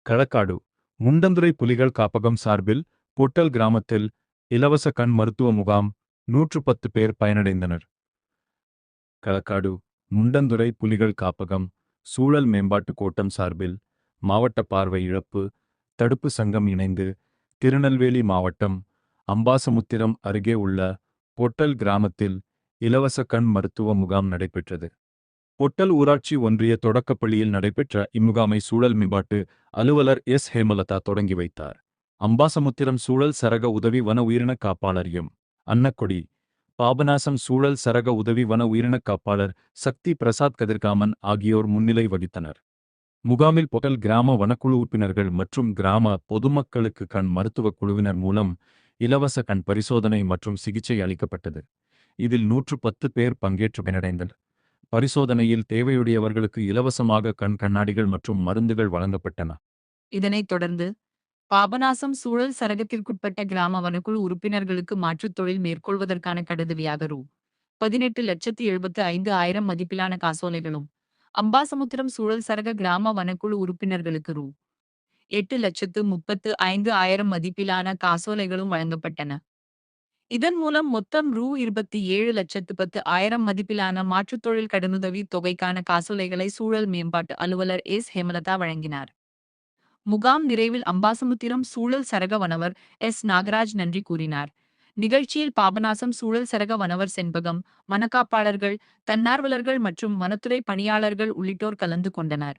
களக்காடு முண்டந்துறை புலிகள் காப்பகம் சார்பில் பொட்டல் கிராமத்தில் இலவச கண் மருத்துவ முகாம் 110 பேர் பயனடைந்தனர். களக்காடு முண்டந்துறை புலிகள் காப்பகம் சூழல் மேம்பாட்டு கோட்டம் சார்பில் மாவட்ட பார்வை இழப்பு தடுப்பு சங்கம் இணைந்து திருநெல்வேலி மாவட்டம் அம்பாசமுத்திரம் அருகே உள்ள பொட்டல் கிராமத்தில் இலவச கண் மருத்துவ முகாம் நடைபெற்றது. பொட்டல் ஊராட்சி ஒன்றிய தொடக்கப்பள்ளியில் நடைபெற்ற இம்முகாமை சூழல் மேம்பாட்டு அலுவலர் எஸ். ஹேமலதா தொடங்கி வைத்தார். அம்பாசமுத்திரம் சூழல் சரக உதவி வன உயிரின காப்பாளர் எம். அன்னக்கொடி, பாபநாசம் சூழல் சரக உதவி வன உயிரின காப்பாளர் சக்தி பிரசாத் கதிர்காமன் ஆகியோர் முன்னிலை வகித்தனர். முகாமில் பொட்டல் கிராம வனக்குழு உறுப்பினர்கள் மற்றும் கிராம பொதுமக்களுக்கு கண் மருத்துவக் குழுவினர் மூலம் இலவச கண் பரிசோதனை மற்றும் சிகிச்சை அளிக்கப்பட்டது. இதில் 110 பேர் பங்கேற்று பயனடைந்தனர். பரிசோதனையில் தேவையுடையவர்களுக்கு இலவசமாக கண் கண்ணாடிகள் மற்றும் மருந்துகள் வழங்கப்பட்டன. இதனைத் தொடர்ந்து பாபநாசம் சூழல் சரகத்திற்குட்பட்ட கிராம வனக்குழு உறுப்பினர்களுக்கு மாற்றுத் தொழில் மேற்கொள்வதற்கான கடனுதவியாக ரூ. 18,75,000 மதிப்பிலான காசோலைகளும், அம்பாசமுத்திரம் சூழல் சரக கிராம வனக்குழு உறுப்பினர்களுக்கு ரூ. 8,35,000 மதிப்பிலான காசோலைகளும் வழங்கப்பட்டன. இதன் மூலம் மொத்தம் ரூ. 27,10,000 மதிப்பிலான மாற்றுத் தொழில் கடனுதவி தொகைக்கான காசோலைகளை சூழல் மேம்பாட்டு அலுவலர் எஸ். ஹேமலதா வழங்கினார். முகாம் நிறைவில் அம்பாசமுத்திரம் சூழல் சரக வனவர் எஸ். நாகராஜ் நன்றி கூறினார். நிகழ்ச்சியில் பாபநாசம் சூழல் சரக வனவர் செண்பகம், வனக்காப்பாளர்கள், தன்னார்வலர்கள் மற்றும் வனத்துறை பணியாளர்கள் உள்ளிட்டோர் கலந்து கொண்டனர்.